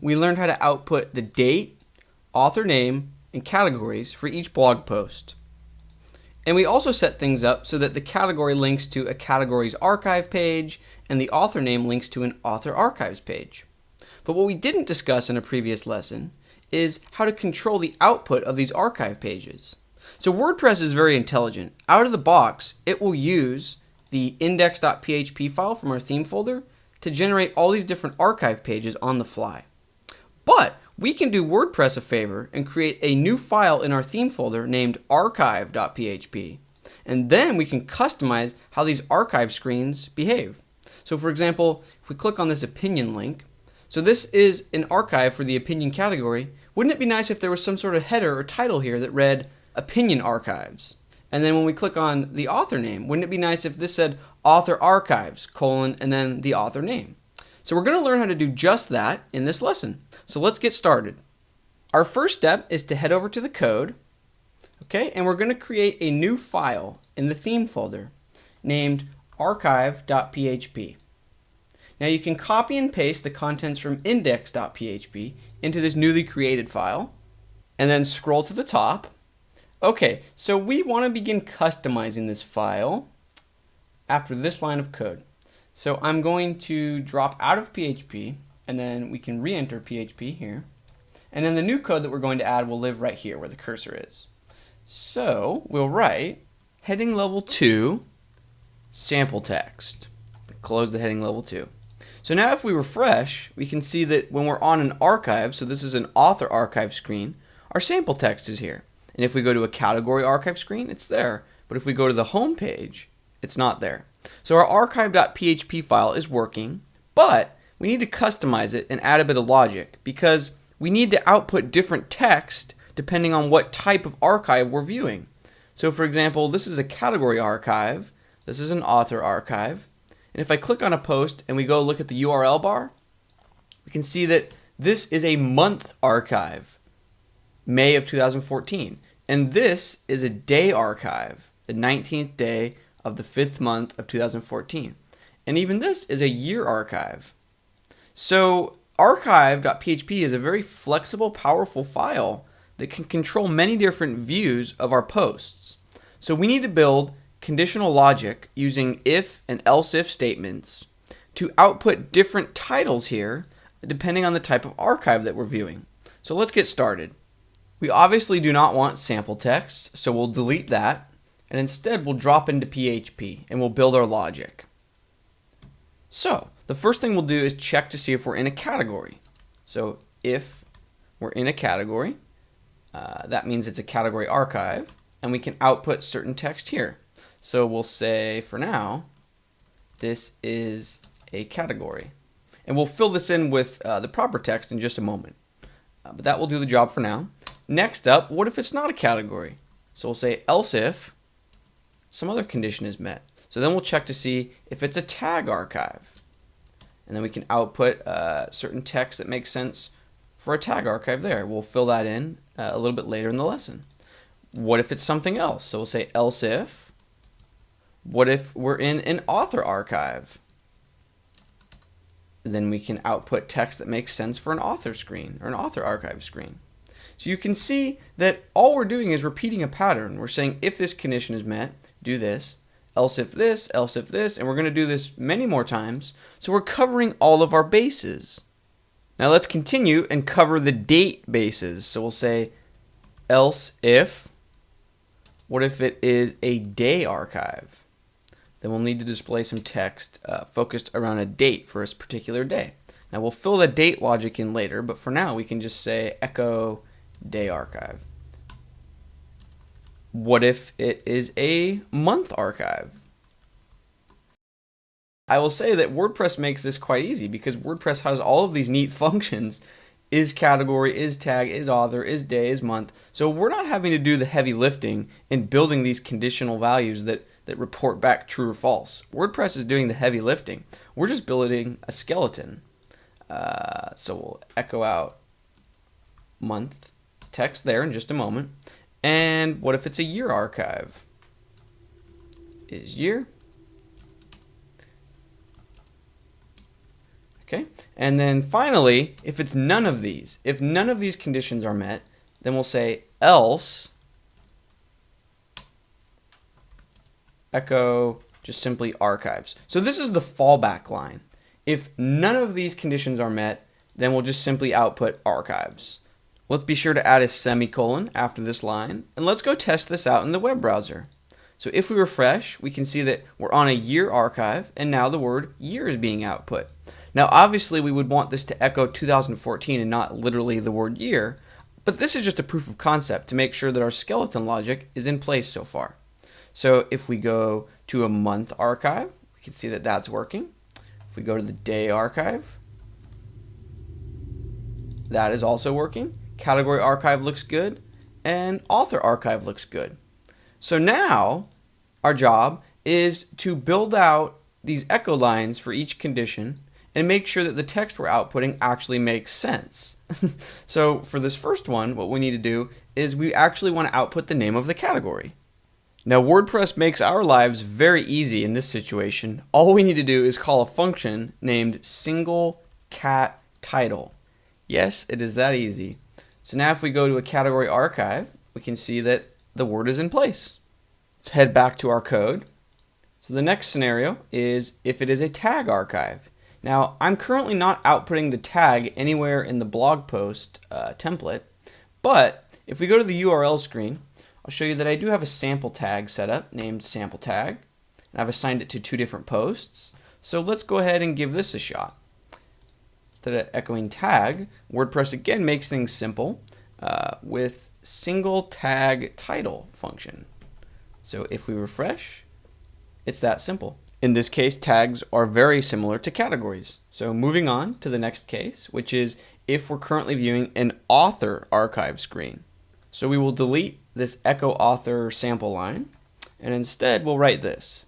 we learned how to output the date, author name, and categories for each blog post. And we also set things up so that the category links to a categories archive page and the author name links to an author archives page. But what we didn't discuss in a previous lesson is how to control the output of these archive pages. So WordPress is very intelligent. Out of the box, it will use the index.php file from our theme folder to generate all these different archive pages on the fly. But we can do WordPress a favor and create a new file in our theme folder named archive.php. And then we can customize how these archive screens behave. So for example, if we click on this opinion link, so this is an archive for the opinion category. Wouldn't it be nice if there was some sort of header or title here that read opinion archives? And then when we click on the author name, wouldn't it be nice if this said author archives, and then the author name? So we're going to learn how to do just that in this lesson. So let's get started. Our first step is to head over to the code, okay, and we're going to create a new file in the theme folder named archive.php. Now you can copy and paste the contents from index.php into this newly created file, and then scroll to the top. Okay, so we want to begin customizing this file after this line of code. So I'm going to drop out of PHP, and then we can re-enter PHP here. And then the new code that we're going to add will live right here where the cursor is. So we'll write heading level 2 sample text. Close the heading level 2. So now if we refresh, we can see that when we're on an archive, so this is an author archive screen, our sample text is here. And if we go to a category archive screen, it's there. But if we go to the home page, it's not there. So our archive.php file is working, but we need to customize it and add a bit of logic because we need to output different text depending on what type of archive we're viewing. So for example, this is a category archive, this is an author archive, and if I click on a post and we go look at the URL bar, we can see that this is a month archive, May of 2014, and this is a day archive, the 19th day of the 5th month of 2014. And even this is a year archive. So archive.php is a very flexible, powerful file that can control many different views of our posts. So we need to build conditional logic using if and else if statements to output different titles here depending on the type of archive that we're viewing. So let's get started. We obviously do not want sample text, so we'll delete that. And instead we'll drop into PHP and we'll build our logic. So the first thing we'll do is check to see if we're in a category. So if we're in a category, that means it's a category archive, and we can output certain text here. So we'll say for now, this is a category. And we'll fill this in with the proper text in just a moment. But that will do the job for now. Next up, what if it's not a category? So we'll say else if some other condition is met. So then we'll check to see if it's a tag archive. And then we can output certain text that makes sense for a tag archive there. We'll fill that in a little bit later in the lesson. What if it's something else? So we'll say else if. What if we're in an author archive? Then we can output text that makes sense for an author screen or an author archive screen. So you can see that all we're doing is repeating a pattern. We're saying if this condition is met, do this, else if this, and we're going to do this many more times. So we're covering all of our bases. Now let's continue and cover the date bases. So we'll say else if, what if it is a day archive? Then we'll need to display some text focused around a date for a particular day. Now we'll fill the date logic in later, but for now we can just say echo day archive. What if it is a month archive? I will say that WordPress makes this quite easy because WordPress has all of these neat functions. Is category, is tag, is author, is day, is month. So we're not having to do the heavy lifting in building these conditional values that report back true or false. WordPress is doing the heavy lifting. We're just building a skeleton. So we'll echo out month text there in just a moment. And what if it's a year archive? Is year. Okay, and then finally, if it's none of these, if none of these conditions are met, then we'll say else echo just simply archives. So this is the fallback line. If none of these conditions are met, then we'll just simply output archives. Let's be sure to add a semicolon after this line, and let's go test this out in the web browser. So if we refresh, we can see that we're on a year archive, and now the word year is being output. Now obviously we would want this to echo 2014 and not literally the word year, but this is just a proof of concept to make sure that our skeleton logic is in place so far. So if we go to a month archive, we can see that that's working. If we go to the day archive, that is also working. Category archive looks good, and author archive looks good. So now our job is to build out these echo lines for each condition and make sure that the text we're outputting actually makes sense. So for this first one, what we need to do is we actually want to output the name of the category. Now WordPress makes our lives very easy in this situation. All we need to do is call a function named single cat title. Yes, it is that easy. So now if we go to a category archive, we can see that the word is in place. Let's head back to our code. So the next scenario is if it is a tag archive. Now I'm currently not outputting the tag anywhere in the blog post template, but if we go to the URL screen, I'll show you that I do have a sample tag set up named sample tag, and I've assigned it to 2 different posts. So let's go ahead and give this a shot. Instead of echoing tag, WordPress again makes things simple with single tag title function. So if we refresh, it's that simple. In this case, tags are very similar to categories. So moving on to the next case, which is if we're currently viewing an author archive screen. So we will delete this echo author sample line, and instead we'll write this.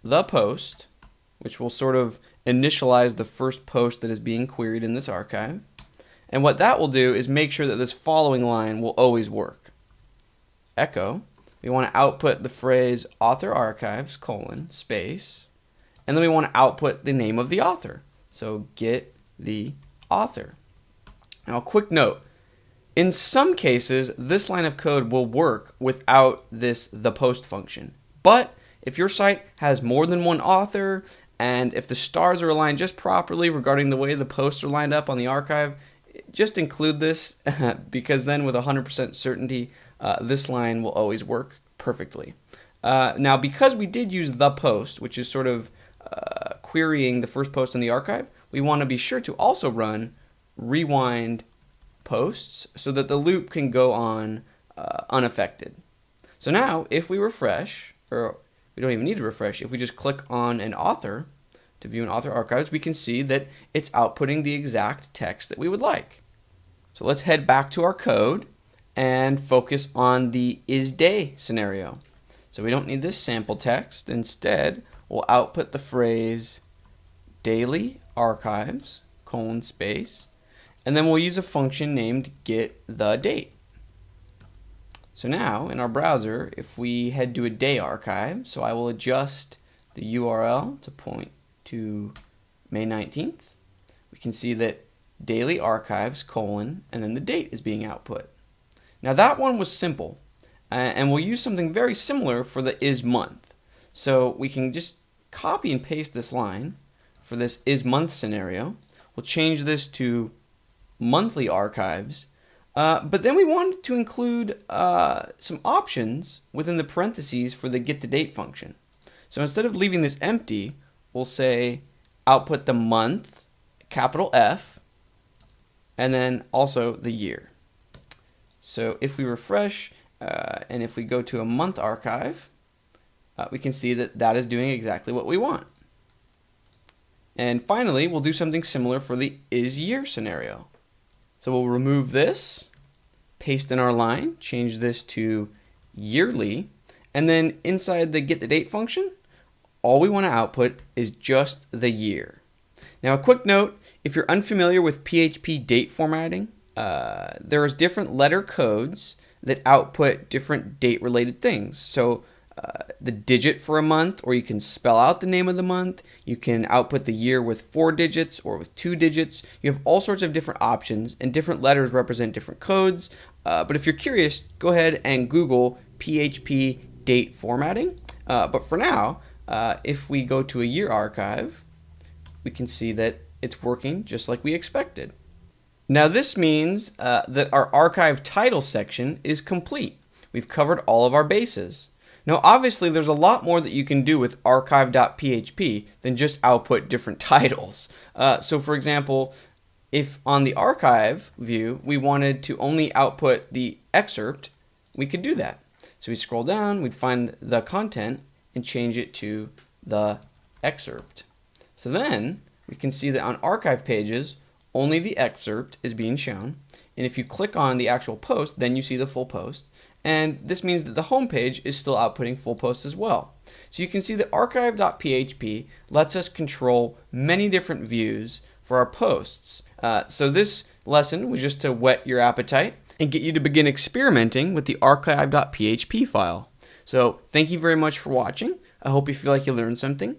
The post, which will sort of initialize the first post that is being queried in this archive. And what that will do is make sure that this following line will always work. Echo, we want to output the phrase author archives, space, and then we want to output the name of the author. So get the author. Now a quick note, in some cases this line of code will work without this the post function. But if your site has more than one author, and if the stars are aligned just properly regarding the way the posts are lined up on the archive, just include this because then with 100% certainty, this line will always work perfectly. Now, because we did use the post, which is sort of querying the first post in the archive, we want to be sure to also run rewind posts so that the loop can go on unaffected. So now, if we refresh, or we don't even need to refresh, if we just click on an author to view an author archives, we can see that it's outputting the exact text that we would like. So let's head back to our code and focus on the isDay scenario. So we don't need this sample text. Instead, we'll output the phrase daily archives, space, and then we'll use a function named getTheDate. So now in our browser, if we head to a day archive, so I will adjust the URL to point to May 19th, we can see that daily archives, and then the date is being output. Now that one was simple, and we'll use something very similar for the isMonth. So we can just copy and paste this line for this isMonth scenario. We'll change this to monthly archives, but then we want to include some options within the parentheses for the getTheDate function. So instead of leaving this empty, we'll say output the month, capital F, and then also the year. So if we refresh and if we go to a month archive, we can see that that is doing exactly what we want. And finally, we'll do something similar for the isYear scenario. So we'll remove this, paste in our line, change this to yearly, and then inside the getTheDate function, all we want to output is just the year. Now a quick note, if you're unfamiliar with PHP date formatting, there's different letter codes that output different date related things. So the digit for a month, or you can spell out the name of the month. You can output the year with 4 digits or with 2 digits. You have all sorts of different options, and different letters represent different codes. But if you're curious, go ahead and Google PHP date formatting. But for now, if we go to a year archive, we can see that it's working just like we expected. Now this means that our archive title section is complete. We've covered all of our bases. Now obviously there's a lot more that you can do with archive.php than just output different titles. So for example, if on the archive view we wanted to only output the excerpt, we could do that. So we scroll down, we'd find the content and change it to the excerpt. So then we can see that on archive pages, only the excerpt is being shown. And if you click on the actual post, then you see the full post. And this means that the home page is still outputting full posts as well. So you can see that archive.php lets us control many different views for our posts. So this lesson was just to whet your appetite and get you to begin experimenting with the archive.php file. So thank you very much for watching. I hope you feel like you learned something.